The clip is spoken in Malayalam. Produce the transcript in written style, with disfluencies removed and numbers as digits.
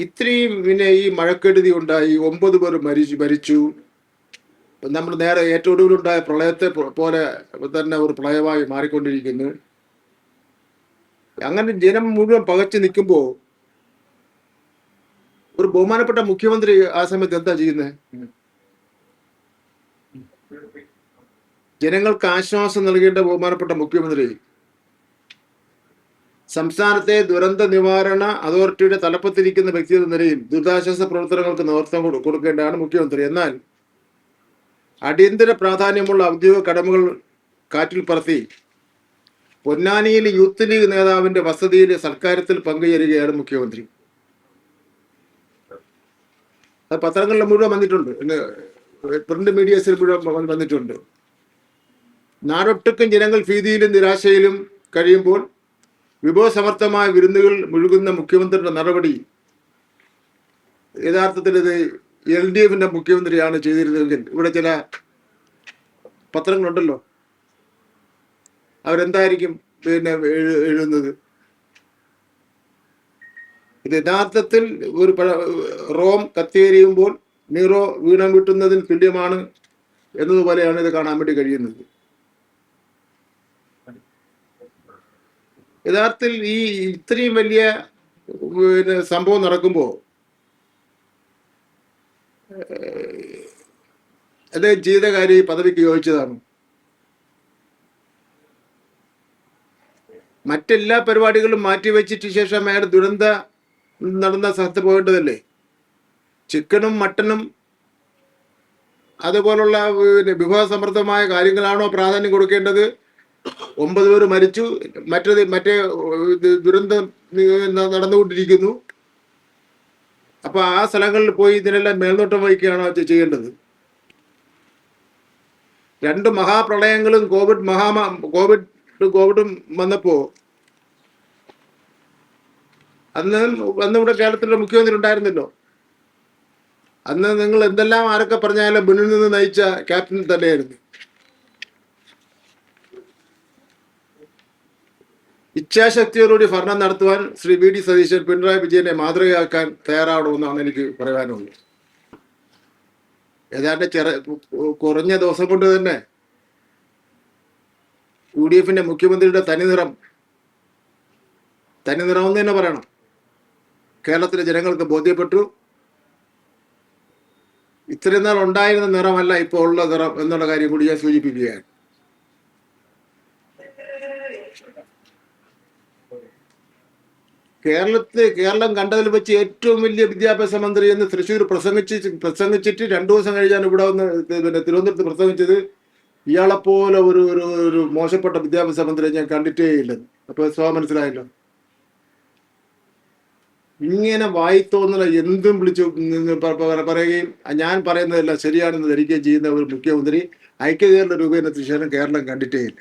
ഇത്രയും പിന്നെ ഈ മഴക്കെടുതി ഉണ്ടായി, 9 പേർ മരിച്ചു. നമ്മൾ നേരെ ഏറ്റവും ഒടുവിലുണ്ടായ പ്രളയത്തെ പോലെ തന്നെ ഒരു പ്രളയമായി മാറിക്കൊണ്ടിരിക്കുന്നു. അങ്ങനെ ജനം മുഴുവൻ പകച്ചു നിൽക്കുമ്പോൾ ഒരു ബഹുമാനപ്പെട്ട മുഖ്യമന്ത്രി ആ സമയത്ത് എന്താ ചെയ്യുന്നത്? ജനങ്ങൾക്ക് ആശ്വാസം നൽകേണ്ട ബഹുമാനപ്പെട്ട മുഖ്യമന്ത്രി സംസ്ഥാനത്തെ ദുരന്ത നിവാരണ അതോറിറ്റിയുടെ തലപ്പത്തിരിക്കുന്ന വ്യക്തി എന്ന നിലയിൽ ദുരിതാശ്വാസ പ്രവർത്തനങ്ങൾക്ക് നേതൃത്വം കൊടുക്കേണ്ടതാണ് മുഖ്യമന്ത്രി. എന്നാൽ അടിയന്തര പ്രാധാന്യമുള്ള ഔദ്യോഗിക കടമകൾ കാറ്റിൽ പറത്തി പൊന്നാനിയിൽ യൂത്ത് ലീഗ് നേതാവിന്റെ വസതിയിൽ സൽക്കാരത്തിൽ പങ്കുചേരുകയാണ് മുഖ്യമന്ത്രി. അത് പത്രങ്ങളിൽ മുഴുവൻ വന്നിട്ടുണ്ട്, പ്രിന്റ് മീഡിയസിൽ മുഴുവൻ വന്നിട്ടുണ്ട്. നാടൊട്ടുക്കും ജനങ്ങൾ ഭീതിയിലും നിരാശയിലും കഴിയുമ്പോൾ വിഭവസമർത്ഥമായ വിരുന്നുകൾ മുഴുകുന്ന മുഖ്യമന്ത്രിയുടെ നടപടി യഥാർത്ഥത്തിൽ ഇത് LDFന്റെ മുഖ്യമന്ത്രിയാണ് ചെയ്തിരുന്നതെങ്കിൽ ഇവിടെ ചില പത്രങ്ങളുണ്ടല്ലോ, അവരെന്തായിരിക്കും പിന്നെ എഴുതുന്നത്? ഇത് യഥാർത്ഥത്തിൽ ഒരു റോം കത്തിയെരിയുമ്പോൾ നീറോ വീണം വിട്ടുന്നതിന് തുല്യമാണ് എന്നതുപോലെയാണ് ഇത് കാണാൻ വേണ്ടി കഴിയുന്നത്. യഥാർത്ഥത്തിൽ ഈ ഇത്രയും വലിയ പിന്നെ സംഭവം നടക്കുമ്പോൾ അദ്ദേഹം ചെയ്ത കാര്യം പദവിക്ക് യോജിച്ചതാണ്. മറ്റെല്ലാ പരിപാടികളും മാറ്റിവെച്ചിട്ട് ശേഷം അയാൾ ദുരന്ത നടന്ന സ്ഥലത്ത് പോകേണ്ടതല്ലേ? ചിക്കനും മട്ടനും അതുപോലുള്ള പിന്നെ വിഭവസമൃദ്ധമായ കാര്യങ്ങളാണോ പ്രാധാന്യം കൊടുക്കേണ്ടത്? 9 പേർ മരിച്ചു, മറ്റേ ദുരന്തം നടന്നുകൊണ്ടിരിക്കുന്നു. അപ്പൊ ആ സ്ഥലങ്ങളിൽ പോയി ഇതിനെല്ലാം മേൽനോട്ടം വഹിക്കുകയാണോ ചെയ്യേണ്ടത്? 2 മഹാപ്രളയങ്ങളും കോവിഡും വന്നപ്പോ അന്ന് ഇവിടെ കേരളത്തിലെ മുഖ്യമന്ത്രി ഉണ്ടായിരുന്നല്ലോ. അന്ന് നിങ്ങൾ എന്തെല്ലാം ആരൊക്കെ പറഞ്ഞാലും മുന്നിൽ നിന്ന് നയിച്ച ക്യാപ്റ്റൻ തന്നെയായിരുന്നു. ഇച്ഛാശക്തിയോടുകൂടി ഭരണം നടത്തുവാൻ ശ്രീ VD സതീശൻ പിണറായി വിജയനെ മാതൃകയാക്കാൻ തയ്യാറാവണമെന്നാണ് എനിക്ക് പറയാനുള്ളത്. ഏതാണ്ട് കുറഞ്ഞ ദിവസം കൊണ്ട് തന്നെ UDFന്റെ മുഖ്യമന്ത്രിയുടെ തനിനിറം എന്ന് തന്നെ പറയണം, കേരളത്തിലെ ജനങ്ങൾക്ക് ബോധ്യപ്പെട്ടു. ഇത്രയും നാൾ ഉണ്ടായിരുന്ന നിറമല്ല ഇപ്പോൾ ഉള്ള നിറം എന്നുള്ള കാര്യം കൂടി ഞാൻ സൂചിപ്പിക്കുകയാണ്. കേരളം കണ്ടതിൽ വെച്ച് ഏറ്റവും വലിയ വിദ്യാഭ്യാസ മന്ത്രി എന്ന് തൃശ്ശൂർ പ്രസംഗിച്ചിട്ട് 2 ദിവസം കഴിഞ്ഞാണ് ഇവിടെ വന്ന് പിന്നെ തിരുവനന്തപുരത്ത് പ്രസംഗിച്ചത്. ഇയാളെപ്പോലെ ഒരു മോശപ്പെട്ട വിദ്യാഭ്യാസ മന്ത്രിയെ ഞാൻ കണ്ടിട്ടേ ഇല്ലെന്ന്. അപ്പൊ മനസ്സിലായല്ലോ. ഇങ്ങനെ വായിത്തോന്നുന്ന എന്തും വിളിച്ചു പറയുകയും ഞാൻ പറയുന്നതെല്ലാം ശരിയാണെന്ന് ധരിക്കുകയും ചെയ്യുന്ന ഒരു മുഖ്യമന്ത്രി ഐക്യകേരള രൂപേണ ശേഷം കേരളം കണ്ടിട്ടേ ഇല്ല.